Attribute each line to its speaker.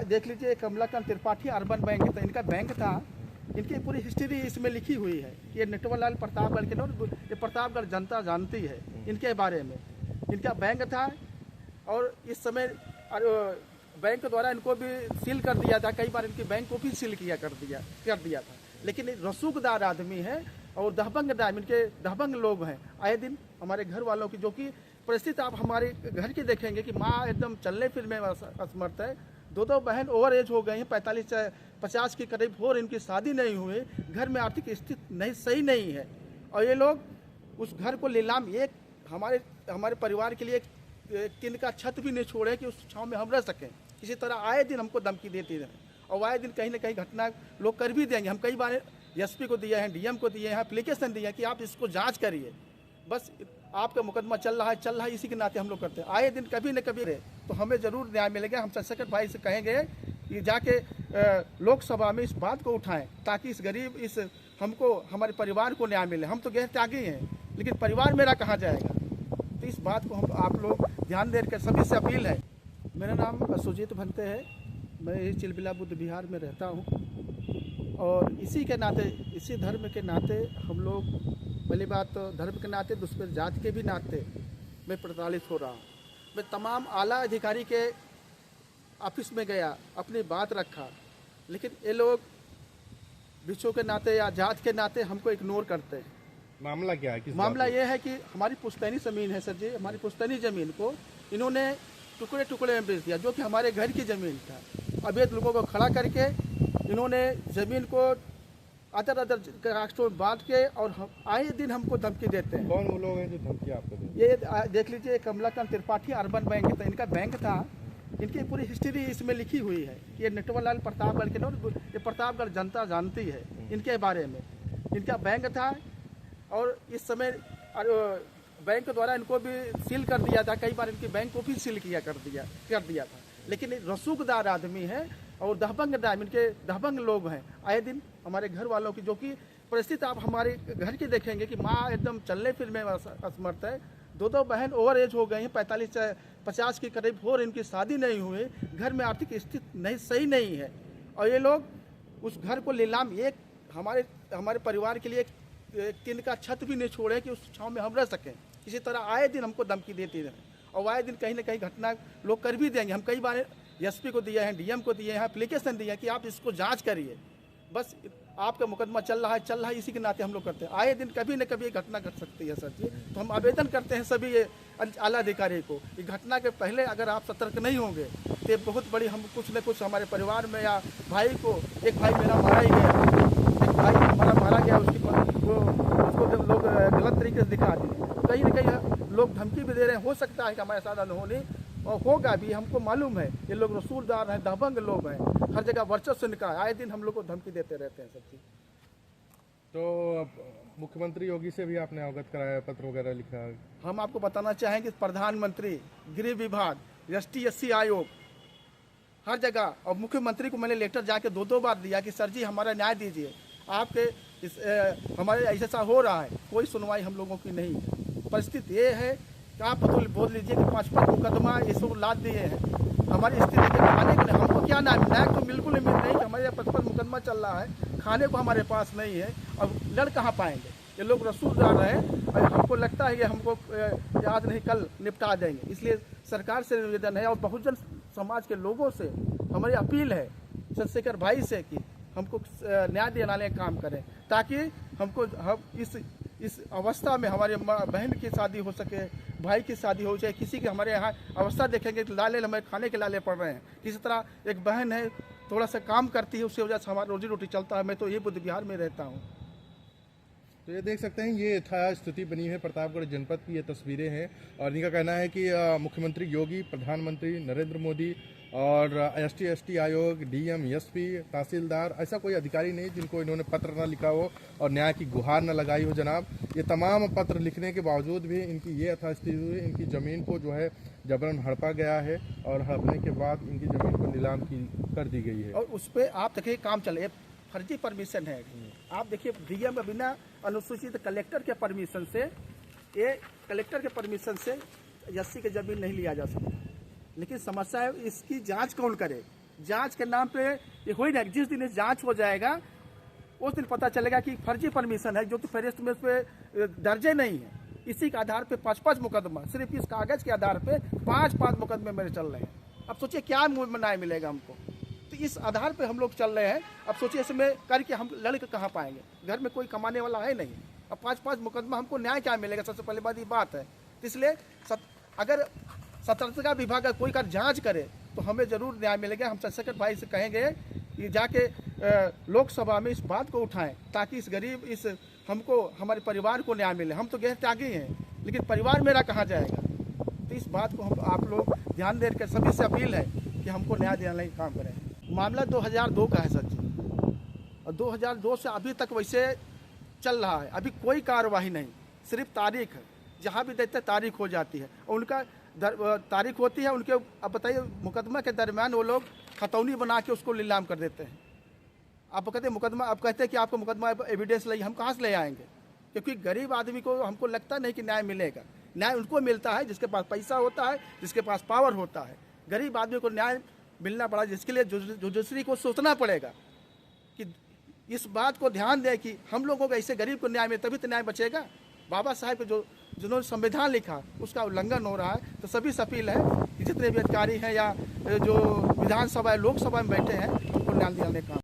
Speaker 1: देख लीजिए, Kamlakant Tripathi urban bank था, इनका बैंक था। इनकी पूरी हिस्ट्री इसमें लिखी हुई है। ये नटवरलाल प्रतापगढ़ के लोग, ये प्रतापगढ़ जनता जानती है इनके बारे में। इनका बैंक था और इस समय बैंक द्वारा इनको भी सील कर दिया था। कई बार इनकी बैंक को भी सील कर दिया था। लेकिन रसूखदार आदमी है और दहबंग टाइम, इनके दहबंग लोग हैं। आए दिन हमारे घर वालों की जो कि परिस्थिति आप हमारे घर की देखेंगे कि माँ एकदम चलने फिरने में असमर्थ है। दो बहन ओवर एज हो गई हैं, 45-50 के करीब हो, इनकी शादी नहीं हुई। घर में आर्थिक स्थिति नहीं सही नहीं है और ये लोग उस घर को नीलाम, एक हमारे परिवार के लिए टिन का छत भी नहीं छोड़े कि उस छांव में हम रह सकें। इसी तरह आए दिन हमको धमकी देती है और आए दिन कहीं ना कहीं घटना लोग कर भी देंगे। हम कई बार एसपी को दिए हैं, डीएम को दिए हैं, एप्लीकेशन दिए हैं कि आप इसको जांच करिए। बस आपका मुकदमा चल रहा है, इसी के नाते हम लोग करते हैं। आए दिन कभी न कभी रहे तो हमें जरूर न्याय मिलेगा। हम चंद्रशेखर भाई से कहेंगे कि जाके लोकसभा में इस बात को उठाएं ताकि इस गरीब हमको हमारे परिवार को न्याय मिले। हम तो गैर त्यागी हैं, लेकिन परिवार मेरा कहाँ जाएगा? तो इस बात को हम आप लोग ध्यान देकर सभी से अपील है। मेरा नाम सुजीत भंते है, मैं चिलबिला बुद्ध विहार में रहता हूँ और इसी के नाते, इसी धर्म के नाते हम लोग, पहली बात तो धर्म के नाते, दूसरे जाति के भी नाते मैं प्रताड़ित हो रहा हूँ। मैं तमाम आला अधिकारी के ऑफिस में गया, अपनी बात रखा, लेकिन ये लोग विषयों के नाते या जात के नाते हमको इग्नोर करते हैं।
Speaker 2: मामला क्या है?
Speaker 1: मामला ये है कि हमारी पुश्तैनी ज़मीन है सर जी, हमारी पुश्तैनी ज़मीन को इन्होंने टुकड़े टुकड़े में बेच दिया, जो कि हमारे घर की ज़मीन था। अवैध लोगों को खड़ा करके इन्होंने ज़मीन को अदर राष्ट्रों में बांट के और आए दिन हमको धमकी देते हैं।
Speaker 2: कौन वो लोग हैं जो धमकी आपको देते हैं?
Speaker 1: ये देख लीजिए, कमलाकांत त्रिपाठी अर्बन बैंक था, इनका बैंक था। इनकी पूरी हिस्ट्री इसमें लिखी हुई है। ये नटवरलाल प्रतापगढ़ के लोग, ये प्रतापगढ़ जनता जानती है इनके बारे में। इनका बैंक था और इस समय बैंक द्वारा इनको भी सील कर दिया था। कई बार इनकी बैंक को भी सील कर दिया था। लेकिन रसूखदार आदमी है और दहबंग टाइम, इनके दहबंग लोग हैं। आए दिन हमारे घर वालों की जो कि परिस्थिति आप हमारे घर की देखेंगे कि माँ एकदम चलने फिरने में असमर्थ है। दो बहन ओवर एज हो गई हैं, 45-50 के करीब हो, इनकी शादी नहीं हुई। घर में आर्थिक स्थिति नहीं सही नहीं है और ये लोग उस घर को नीलाम, एक हमारे परिवार के लिए टिन का छत भी नहीं छोड़े कि उस छांव में हम रह सकें। इसी तरह आए दिन हमको धमकी देती है और आए दिन कहीं ना कहीं घटना लोग कर भी देंगे। हम कई बार एसपी को दिए हैं, डीएम को दिए हैं, एप्लीकेशन दिए हैं कि आप इसको जांच करिए। बस आपका मुकदमा चल रहा है, इसी के नाते हम लोग करते हैं। आए दिन कभी न कभी घटना घट सकती है सर जी। तो हम आवेदन करते हैं सभी आला अधिकारी को, इस घटना के पहले अगर आप सतर्क नहीं होंगे तो बहुत बड़ी हम कुछ न कुछ हमारे परिवार में या भाई को, एक भाई मेरा मारा ही गया, एक भाई हमारा मारा गया, उसको लोग गलत तरीके से दिखा दिए। कहीं ना कहीं लोग धमकी भी दे रहे हैं। हो सकता है कि हमारे साथ अनहोनी और होगा भी, हमको मालूम है। ये लोग रसूलदार हैं, दबंग लोग हैं, हर जगह वर्चस्व इनका है। आए दिन हम लोग को धमकी देते रहते हैं सब चीज़।
Speaker 2: तो मुख्यमंत्री योगी से भी आपने अवगत कराया, पत्र वगैरह लिखा?
Speaker 1: हम आपको बताना चाहेंगे प्रधानमंत्री, गृह विभाग, ST-SC आयोग, हर जगह, और मुख्यमंत्री को मैंने लेटर जाके दो बार दिया कि सर जी हमारा न्याय दीजिए, आपके हमारे ऐसा हो रहा है। कोई सुनवाई हम लोगों की नहीं है। परिस्थिति ये है कि आप बोल लीजिए कि 5 मुकदमा ये सब लाद दिए हैं। हमारी स्थिति खाने के लिए हमको क्या न्याय तो बिल्कुल उम्मीद नहीं। हमारे 55 मुकदमा चल रहा है, खाने को हमारे पास नहीं है, अब लड़ कहाँ पाएंगे? ये लोग रसूलदार हैं और हमको लगता है कि हमको आज नहीं कल निपटा देंगे। इसलिए सरकार से निवेदन है और बहुजन समाज के लोगों से हमारी अपील है, चंद्रशेखर भाई से, कि हमको न्याय दिलाने का काम करें ताकि हम इस अवस्था में हमारे बहन की शादी हो सके, भाई की शादी हो, चाहे किसी की हमारे यहाँ अवस्था देखेंगे तो लाले हमें खाने के लाले पड़ रहे हैं। इसी तरह एक बहन है, थोड़ा सा काम करती है, उसकी वजह से हमारा रोजी रोटी चलता है। मैं तो ये बुद्ध विहार में रहता हूँ।
Speaker 2: तो ये देख सकते हैं, ये यथा स्थिति बनी है प्रतापगढ़ जनपद की। ये तस्वीरें हैं और इनका कहना है कि मुख्यमंत्री योगी, प्रधानमंत्री नरेंद्र मोदी और ST-ST आयोग, डीएम, एसपी, तहसीलदार, ऐसा कोई अधिकारी नहीं जिनको इन्होंने पत्र न लिखा हो और न्याय की गुहार न लगाई हो। जनाब, ये तमाम पत्र लिखने के बावजूद भी इनकी ये यथास्थिति हुई। इनकी ज़मीन को जो है जबरन हड़पा गया है और हड़पने के बाद इनकी ज़मीन को नीलाम कर दी गई है।
Speaker 1: और उस पर आप देखिए काम चले, फर्जी परमिशन है। आप देखिए डीएम बिना अनुसूचित कलेक्टर के परमिशन से, ये कलेक्टर के परमिशन से 80 की जमीन नहीं लिया जा सकता। लेकिन समस्या है इसकी जांच कौन करे? जांच के नाम पे ये हो ही नहीं। जिस दिन जांच हो जाएगा उस दिन पता चलेगा कि फर्जी परमिशन है, जो कि फहरिस्त में उस पे दर्जे नहीं है। इसी के आधार पे 5-5 मुकदमा, सिर्फ इस कागज के आधार पे 5-5 मुकदमे मेरे चल रहे हैं। अब सोचिए क्या न्याय मिलेगा हमको। तो इस आधार पे हम लोग चल रहे हैं। अब सोचिए इसमें करके हम लड़ के कहाँ पाएंगे, घर में कोई कमाने वाला है नहीं। अब 5-5 मुकदमा, हमको न्याय क्या मिलेगा? सबसे पहले बात ये बात है। इसलिए अगर सतर्कता विभाग कोई कर जांच करे तो हमें जरूर न्याय मिलेगा। हम चंद्रशेखर भाई से कहेंगे कि जाके लोकसभा में इस बात को उठाएं, ताकि इस गरीब, इस हमको, हमारे परिवार को न्याय मिले। हम तो गैर त्यागी हैं, लेकिन परिवार मेरा कहाँ जाएगा? तो इस बात को हम आप लोग ध्यान देकर सभी से अपील है कि हमको न्याय दिलाने का काम करें। मामला 2002 का है सर जी, और 2002 से अभी तक वैसे चल रहा है। अभी कोई कार्रवाई नहीं, सिर्फ तारीख है। जहाँ भी देखते तारीख हो जाती है और उनका तारीख होती है उनके। अब बताइए, मुकदमा के दरमियान वो लोग खतौनी बना के उसको नीलाम कर देते हैं। आप कहते हैं मुकदमा, आप कहते हैं कि आपको मुकदमा एविडेंस ले, हम कहाँ से ले आएंगे? क्योंकि गरीब आदमी को हमको लगता नहीं कि न्याय मिलेगा। न्याय उनको मिलता है जिसके पास पैसा होता है, जिसके पास पावर होता है। गरीब आदमी को न्याय मिलना पड़ा, जिसके लिए जुडिशरी को सोचना पड़ेगा कि इस बात को ध्यान दें कि हम लोगों को ऐसे गरीब को न्याय मिले, तभी तो न्याय बचेगा। बाबा साहब को जिन्होंने संविधान लिखा उसका उल्लंघन हो रहा है। तो सभी से अपील है कि जितने भी अधिकारी हैं या जो विधानसभा लोकसभा में बैठे हैं, उनको न्याय दिलाने का